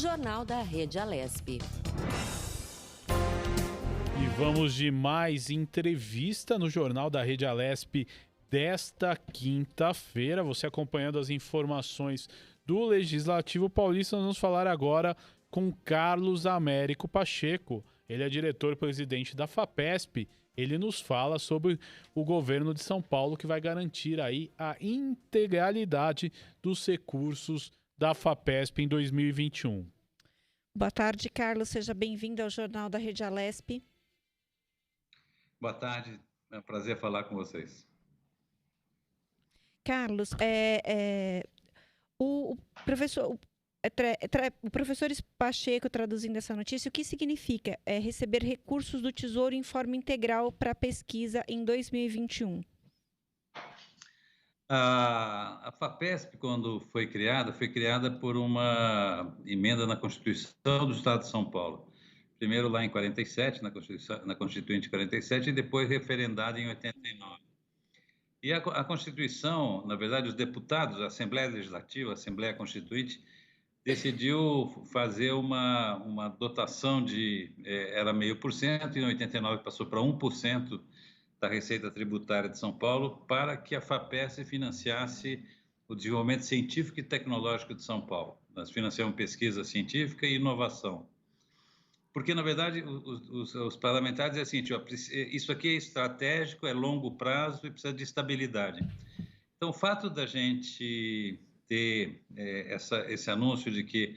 Jornal da Rede Alesp. E vamos de mais entrevista no Jornal da Rede Alesp desta quinta-feira. Você acompanhando as informações do Legislativo Paulista, nós vamos falar agora com Carlos Américo Pacheco. Ele é diretor-presidente da FAPESP. Ele nos fala sobre o governo de São Paulo, que vai garantir aí a integralidade dos recursos da FAPESP em 2021. Boa tarde, Carlos. Seja bem-vindo ao Jornal da Rede Alesp. Boa tarde, é um prazer falar com vocês. Carlos, o professor Pacheco traduzindo essa notícia, o que significa receber recursos do Tesouro em forma integral para pesquisa em 2021? A FAPESP, quando foi criada por uma emenda na Constituição do Estado de São Paulo. Primeiro lá em 47, na Constituinte 47, e depois referendada em 89. E a Constituição, na verdade, os deputados, a Assembleia Legislativa, a Assembleia Constituinte, decidiu fazer uma dotação era 0,5%, e em 89 passou para 1% da Receita Tributária de São Paulo, para que a FAPESP financiasse o desenvolvimento científico e tecnológico de São Paulo. Nós financiamos pesquisa científica e inovação. Porque, na verdade, os parlamentares dizem assim, isso aqui é estratégico, é longo prazo e precisa de estabilidade. Então, o fato da gente ter esse anúncio de que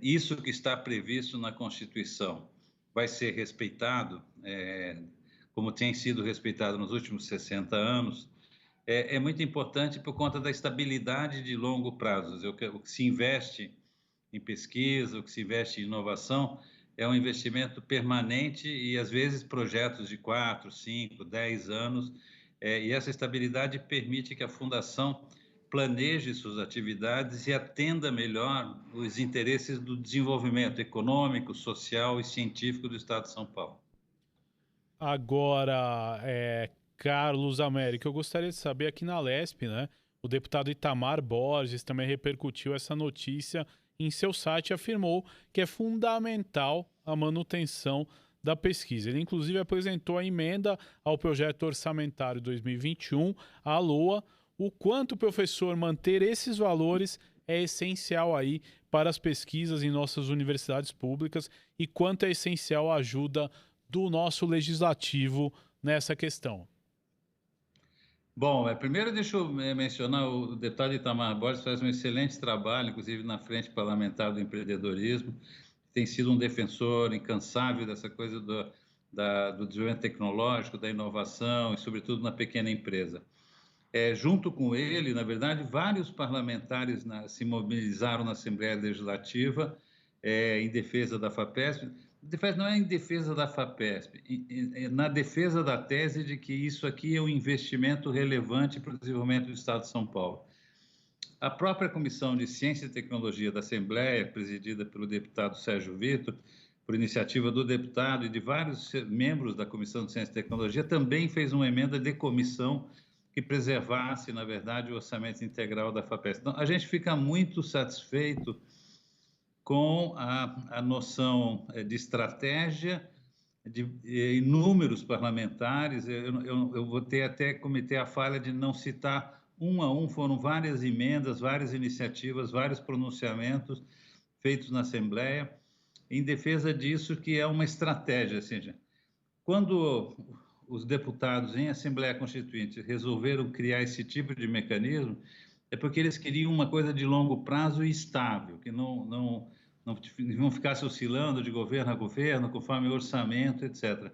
isso que está previsto na Constituição vai ser respeitado, como tem sido respeitado nos últimos 60 anos, é muito importante por conta da estabilidade de longo prazo. O que se investe em pesquisa, o que se investe em inovação, é um investimento permanente e, às vezes, projetos de 4, 5, 10 anos, e essa estabilidade permite que a Fundação planeje suas atividades e atenda melhor os interesses do desenvolvimento econômico, social e científico do Estado de São Paulo. Agora, Carlos Américo, eu gostaria de saber aqui na Alesp, né? O deputado Itamar Borges também repercutiu essa notícia em seu site e afirmou que é fundamental a manutenção da pesquisa. Ele, inclusive, apresentou a emenda ao projeto orçamentário 2021, a LOA. O quanto o professor manter esses valores é essencial aí para as pesquisas em nossas universidades públicas e quanto é essencial a ajuda do nosso legislativo nessa questão. Bom, primeiro deixa eu mencionar, o deputado Itamar Borges faz um excelente trabalho, inclusive na frente parlamentar do empreendedorismo, tem sido um defensor incansável dessa coisa do desenvolvimento tecnológico, da inovação e, sobretudo, na pequena empresa. Junto com ele, na verdade, vários parlamentares se mobilizaram na Assembleia Legislativa em defesa da FAPESP. Não é em defesa da FAPESP, na defesa da tese de que isso aqui é um investimento relevante para o desenvolvimento do Estado de São Paulo. A própria Comissão de Ciência e Tecnologia da Assembleia, presidida pelo deputado Sérgio Vitor, por iniciativa do deputado e de vários membros da Comissão de Ciência e Tecnologia, também fez uma emenda de comissão que preservasse, na verdade, o orçamento integral da FAPESP. Então, a gente fica muito satisfeito com a noção de estratégia de inúmeros parlamentares. Eu vou cometer a falha de não citar um a um, foram várias emendas, várias iniciativas, vários pronunciamentos feitos na Assembleia em defesa disso, que é uma estratégia. Ou seja, quando os deputados em Assembleia Constituinte resolveram criar esse tipo de mecanismo, é porque eles queriam uma coisa de longo prazo e estável, que não ficasse oscilando de governo a governo, conforme o orçamento, etc.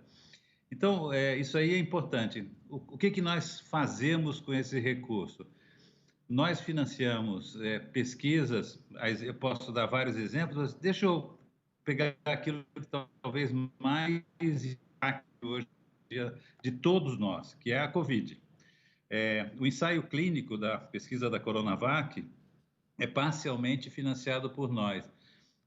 Então, isso aí é importante. O que nós fazemos com esse recurso? Nós financiamos pesquisas, eu posso dar vários exemplos, mas deixa eu pegar aquilo que talvez mais impacte hoje de todos nós, que é a Covid. O ensaio clínico da pesquisa da Coronavac é parcialmente financiado por nós,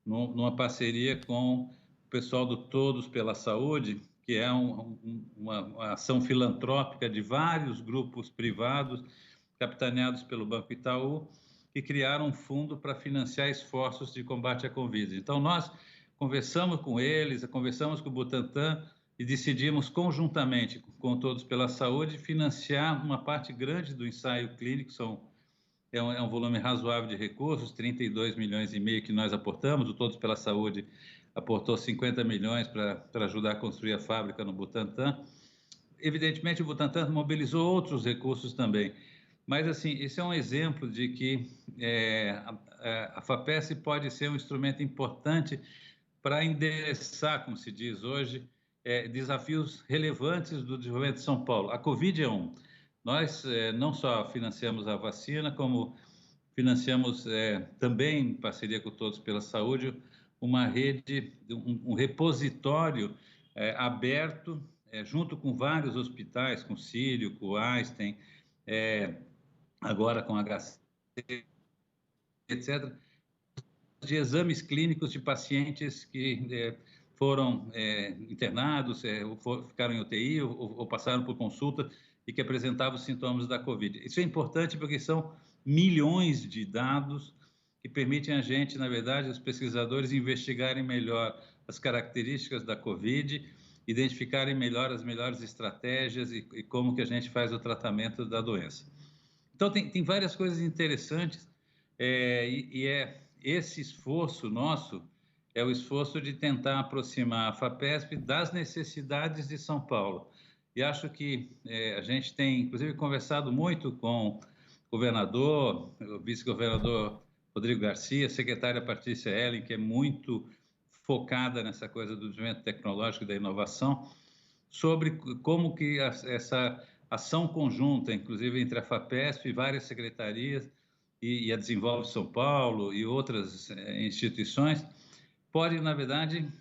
numa parceria com o pessoal do Todos pela Saúde, que é uma ação filantrópica de vários grupos privados, capitaneados pelo Banco Itaú, que criaram um fundo para financiar esforços de combate à Covid. Então, nós conversamos com eles, conversamos com o Butantan e decidimos conjuntamente com Todos pela Saúde financiar uma parte grande do ensaio clínico, é um volume razoável de recursos, 32 milhões e meio que nós aportamos, o Todos pela Saúde aportou 50 milhões para ajudar a construir a fábrica no Butantan. Evidentemente, o Butantan mobilizou outros recursos também, mas assim, esse é um exemplo de que a FAPESP pode ser um instrumento importante para endereçar, como se diz hoje, desafios relevantes do desenvolvimento de São Paulo. A Covid é um. Nós não só financiamos a vacina, como financiamos também, em parceria com Todos pela Saúde, uma rede, um repositório aberto, junto com vários hospitais, com o Sírio, com o Einstein, agora com a HC, etc., de exames clínicos de pacientes que foram internados, ficaram em UTI ou passaram por consulta e que apresentavam sintomas da Covid. Isso é importante porque são milhões de dados que permitem a gente, na verdade, os pesquisadores investigarem melhor as características da Covid, identificarem melhor as melhores estratégias e como que a gente faz o tratamento da doença. Então, tem várias coisas interessantes esse esforço nosso é o esforço de tentar aproximar a FAPESP das necessidades de São Paulo. E acho que a gente tem, inclusive, conversado muito com o governador, o vice-governador Rodrigo Garcia, a secretária Patrícia Ellen, que é muito focada nessa coisa do desenvolvimento tecnológico e da inovação, sobre como que essa ação conjunta, inclusive entre a FAPESP e várias secretarias, e a Desenvolve São Paulo e outras instituições, pode, na verdade,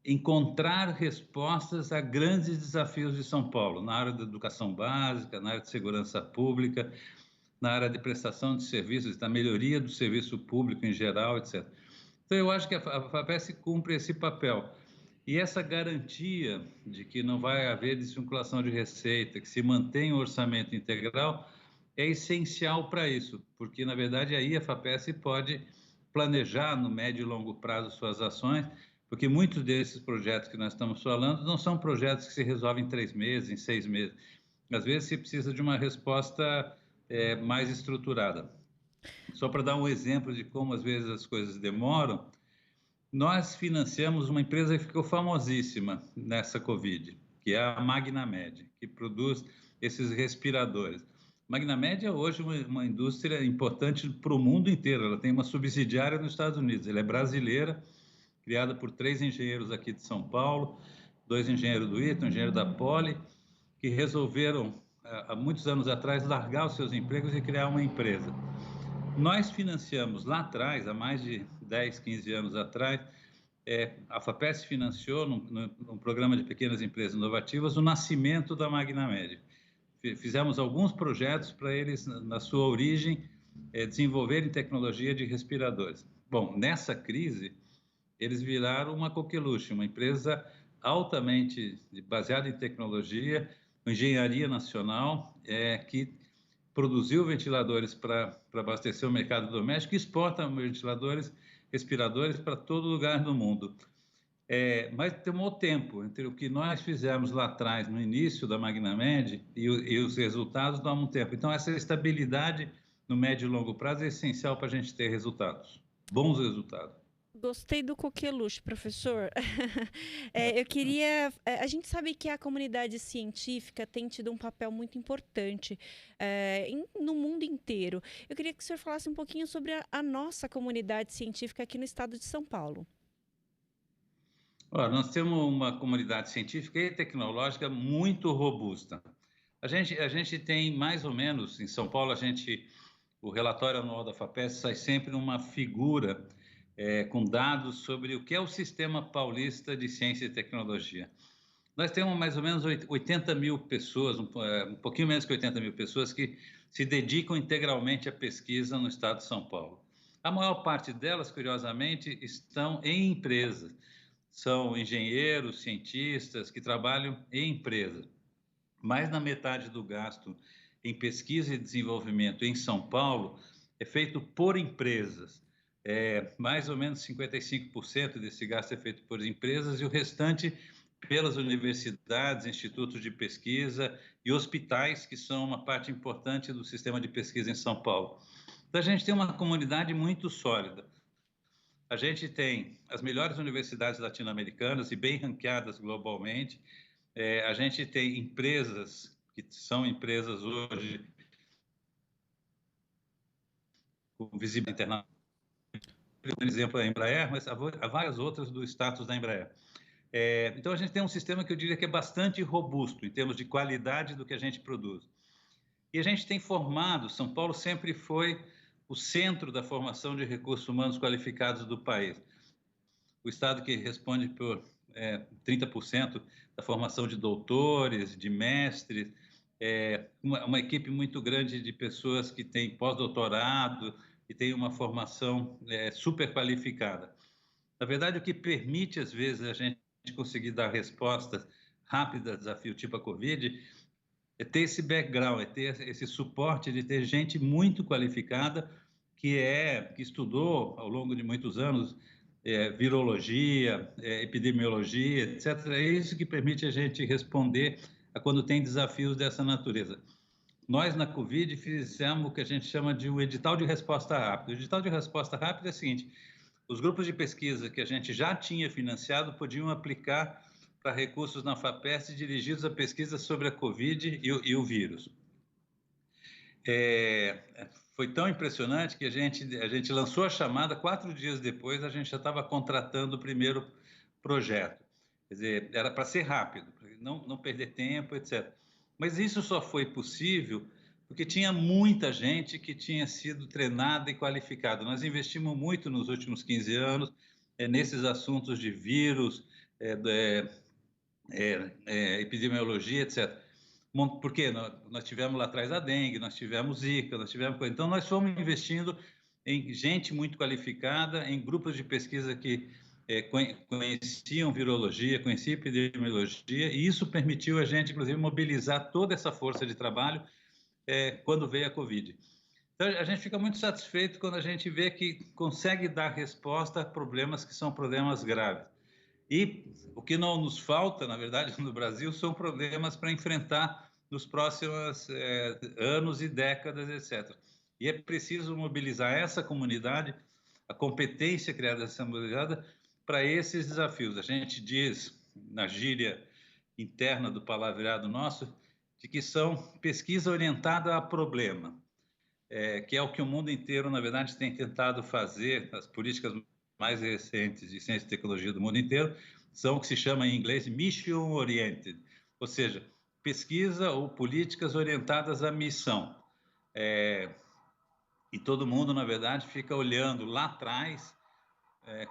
encontrar respostas a grandes desafios de São Paulo, na área da educação básica, na área de segurança pública, na área de prestação de serviços, da melhoria do serviço público em geral, etc. Então, eu acho que a FAPESP cumpre esse papel. E essa garantia de que não vai haver desvinculação de receita, que se mantém o orçamento integral, é essencial para isso, porque, na verdade, aí a FAPESP pode planejar no médio e longo prazo suas ações, porque muitos desses projetos que nós estamos falando não são projetos que se resolvem em 3 meses, em 6 meses. Às vezes, se precisa de uma resposta mais estruturada. Só para dar um exemplo de como, às vezes, as coisas demoram, nós financiamos uma empresa que ficou famosíssima nessa Covid, que é a Magnamed, que produz esses respiradores. Magnamed é hoje uma indústria importante para o mundo inteiro. Ela tem uma subsidiária nos Estados Unidos. Ela é brasileira, criada por 3 engenheiros aqui de São Paulo, 2 engenheiros do ITA, um engenheiro da Poli, que resolveram, há muitos anos atrás, largar os seus empregos e criar uma empresa. Nós financiamos lá atrás, há mais de 10, 15 anos atrás, a FAPESP financiou, num programa de pequenas empresas inovativas, o nascimento da Magnamed. Fizemos alguns projetos para eles, na sua origem, desenvolverem tecnologia de respiradores. Bom, nessa crise, eles viraram uma coqueluche, uma empresa altamente baseada em tecnologia, engenharia nacional, que produziu ventiladores para abastecer o mercado doméstico e exporta respiradores para todo lugar do mundo. Mas tomou tempo entre o que nós fizemos lá atrás, no início da Magnamed, e os resultados dão um tempo. Então, essa estabilidade no médio e longo prazo é essencial para a gente ter resultados, bons resultados. Gostei do coqueluche, professor. Eu queria... A gente sabe que a comunidade científica tem tido um papel muito importante no mundo inteiro. Eu queria que o senhor falasse um pouquinho sobre a nossa comunidade científica aqui no estado de São Paulo. Nós temos uma comunidade científica e tecnológica muito robusta. A gente tem mais ou menos, em São Paulo, o relatório anual da FAPESP sai sempre numa figura com dados sobre o que é o Sistema Paulista de Ciência e Tecnologia. Nós temos mais ou menos 80 mil pessoas, um pouquinho menos que 80 mil pessoas, que se dedicam integralmente à pesquisa no estado de São Paulo. A maior parte delas, curiosamente, estão em empresas. São engenheiros, cientistas que trabalham em empresa. Mais da metade do gasto em pesquisa e desenvolvimento em São Paulo é feito por empresas. Mais ou menos 55% desse gasto é feito por empresas e o restante pelas universidades, institutos de pesquisa e hospitais, que são uma parte importante do sistema de pesquisa em São Paulo. Então, a gente tem uma comunidade muito sólida. A gente tem as melhores universidades latino-americanas e bem ranqueadas globalmente. A gente tem empresas que são empresas hoje com visibilidade internacional. Por exemplo, a Embraer, mas há várias outras do status da Embraer. Então, a gente tem um sistema que eu diria que é bastante robusto em termos de qualidade do que a gente produz. E a gente tem formado, São Paulo sempre foi o centro da formação de recursos humanos qualificados do país. O estado que responde por 30% da formação de doutores, de mestres, uma equipe muito grande de pessoas que têm pós-doutorado e têm uma formação super qualificada. Na verdade, o que permite, às vezes, a gente conseguir dar respostas rápidas a desafio tipo a Covid é ter esse background, é ter esse suporte de ter gente muito qualificada que estudou ao longo de muitos anos virologia, epidemiologia, etc. É isso que permite a gente responder a quando tem desafios dessa natureza. Nós, na Covid, fizemos o que a gente chama de um edital de resposta rápida. O edital de resposta rápida é o seguinte: os grupos de pesquisa que a gente já tinha financiado podiam aplicar para recursos na FAPESP dirigidos a pesquisas sobre a Covid e o vírus. Foi tão impressionante que a gente lançou a chamada, 4 dias depois a gente já estava contratando o primeiro projeto. Quer dizer, era para ser rápido, para não perder tempo, etc. Mas isso só foi possível porque tinha muita gente que tinha sido treinada e qualificada. Nós investimos muito nos últimos 15 anos nesses assuntos de vírus, epidemiologia, etc. Porque nós tivemos lá atrás a dengue, nós tivemos Zika, nós tivemos... Então, nós fomos investindo em gente muito qualificada, em grupos de pesquisa que conheciam virologia, conheciam epidemiologia, e isso permitiu a gente, inclusive, mobilizar toda essa força de trabalho quando veio a Covid. Então, a gente fica muito satisfeito quando a gente vê que consegue dar resposta a problemas que são problemas graves. E o que não nos falta, na verdade, no Brasil, são problemas para enfrentar nos próximos anos e décadas, etc. E é preciso mobilizar essa comunidade, a competência criada dessa mobilizada, para esses desafios. A gente diz, na gíria interna do palavreado nosso, de que são pesquisa orientada a problema, que é o que o mundo inteiro, na verdade, tem tentado fazer. As políticas mais recentes de ciência e tecnologia do mundo inteiro são o que se chama em inglês mission oriented, ou seja, pesquisa ou políticas orientadas à missão. E todo mundo, na verdade, fica olhando lá atrás,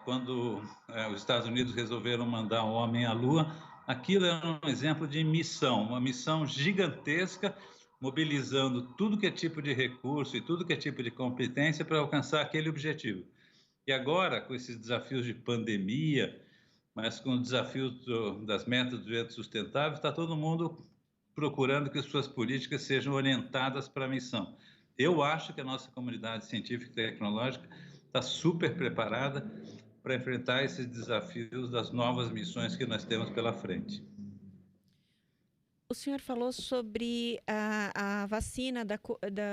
quando os Estados Unidos resolveram mandar um homem à Lua, aquilo é um exemplo de missão, uma missão gigantesca, mobilizando tudo que é tipo de recurso e tudo que é tipo de competência para alcançar aquele objetivo. E agora, com esses desafios de pandemia, mas com os desafios das metas do desenvolvimento sustentável, está todo mundo procurando que suas políticas sejam orientadas para a missão. Eu acho que a nossa comunidade científica e tecnológica está super preparada para enfrentar esses desafios das novas missões que nós temos pela frente. O senhor falou sobre a vacina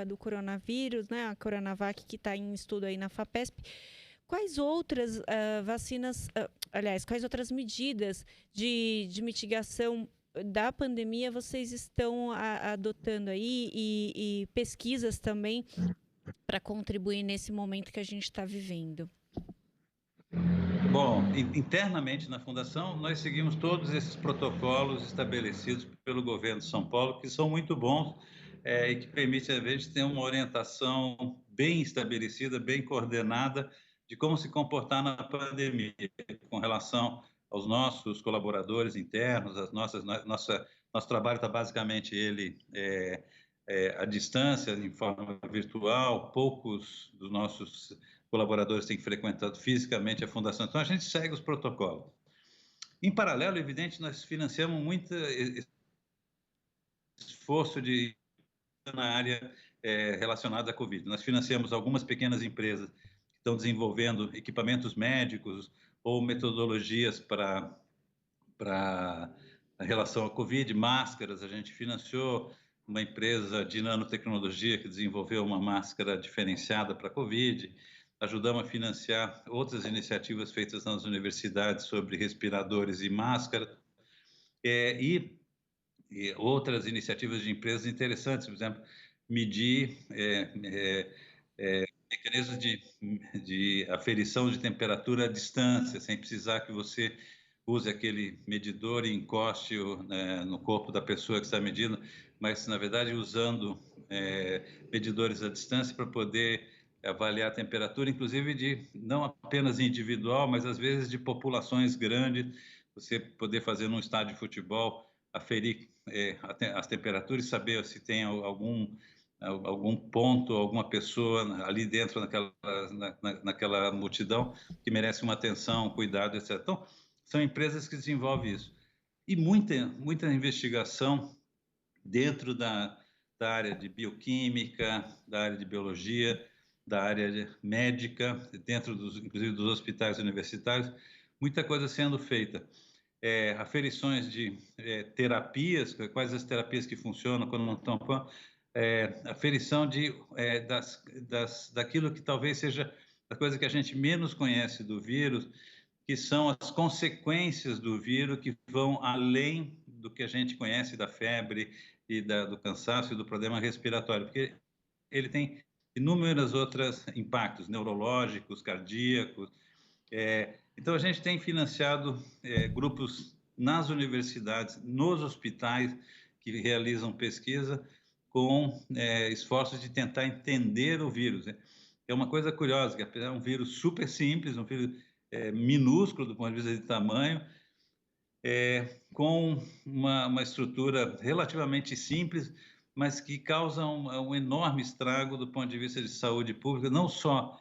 do coronavírus, né? A Coronavac, que está em estudo aí na FAPESP. Quais outras vacinas, quais outras medidas de mitigação da pandemia vocês estão adotando aí e pesquisas também para contribuir nesse momento que a gente está vivendo? Bom, internamente na Fundação, nós seguimos todos esses protocolos estabelecidos pelo governo de São Paulo, que são muito bons e que permitem a gente ter uma orientação bem estabelecida, bem coordenada de como se comportar na pandemia, com relação aos nossos colaboradores internos, nosso trabalho está basicamente à distância, em forma virtual, poucos dos nossos colaboradores têm frequentado fisicamente a Fundação, então a gente segue os protocolos. Em paralelo, é evidente, nós financiamos muito esforço de na área relacionada à Covid. Nós financiamos algumas pequenas empresas que estão desenvolvendo equipamentos médicos ou metodologias para a relação à Covid, máscaras. A gente financiou uma empresa de nanotecnologia que desenvolveu uma máscara diferenciada para a Covid. Ajudamos a financiar outras iniciativas feitas nas universidades sobre respiradores e máscara. E outras iniciativas de empresas interessantes, por exemplo, medir mecanismos de aferição de temperatura à distância, sem precisar que você use aquele medidor e encoste no corpo da pessoa que está medindo, mas, na verdade, usando medidores à distância para poder avaliar a temperatura, inclusive não apenas individual, mas, às vezes, de populações grandes. Você poder fazer num estádio de futebol, aferir as temperaturas e saber se tem algum ponto, alguma pessoa ali dentro naquela multidão que merece uma atenção, um cuidado, etc. Então, são empresas que desenvolvem isso. E muita investigação dentro da área de bioquímica, da área de biologia, da área médica, dentro inclusive dos hospitais universitários, muita coisa sendo feita. Aferições de terapias, quais as terapias que funcionam quando não estão... aferição daquilo que talvez seja a coisa que a gente menos conhece do vírus, que são as consequências do vírus que vão além do que a gente conhece da febre e do cansaço e do problema respiratório, porque ele tem inúmeros outros impactos neurológicos, cardíacos. Então, a gente tem financiado grupos nas universidades, nos hospitais, que realizam pesquisa com esforços de tentar entender o vírus. É uma coisa curiosa, que é um vírus super simples, um vírus minúsculo do ponto de vista de tamanho, com uma estrutura relativamente simples, mas que causa um enorme estrago do ponto de vista de saúde pública, não só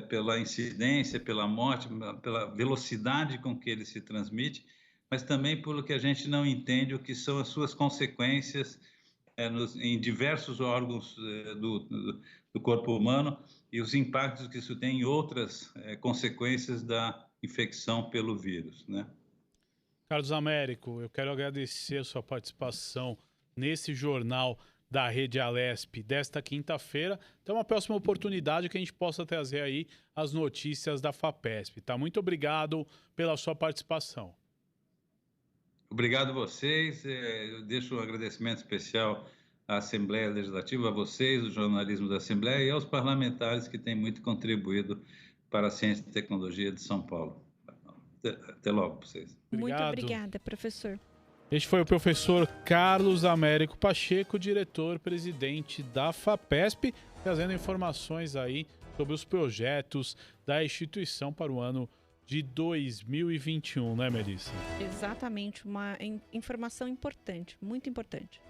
pela incidência, pela morte, pela velocidade com que ele se transmite, mas também pelo que a gente não entende o que são as suas consequências em diversos órgãos do corpo humano e os impactos que isso tem em outras consequências da infecção pelo vírus, né? Carlos Américo, eu quero agradecer a sua participação nesse jornal da Rede Alesp desta quinta-feira. Então, uma próxima oportunidade que a gente possa trazer aí as notícias da FAPESP, tá? Muito obrigado pela sua participação. Obrigado a vocês. Eu deixo um agradecimento especial à Assembleia Legislativa, a vocês, o jornalismo da Assembleia, e aos parlamentares que têm muito contribuído para a ciência e tecnologia de São Paulo. Até logo para vocês. Muito obrigada, professor. Este foi o professor Carlos Américo Pacheco, diretor-presidente da FAPESP, trazendo informações aí sobre os projetos da instituição para o ano de 2021, né, Melissa? Exatamente, uma informação importante, muito importante.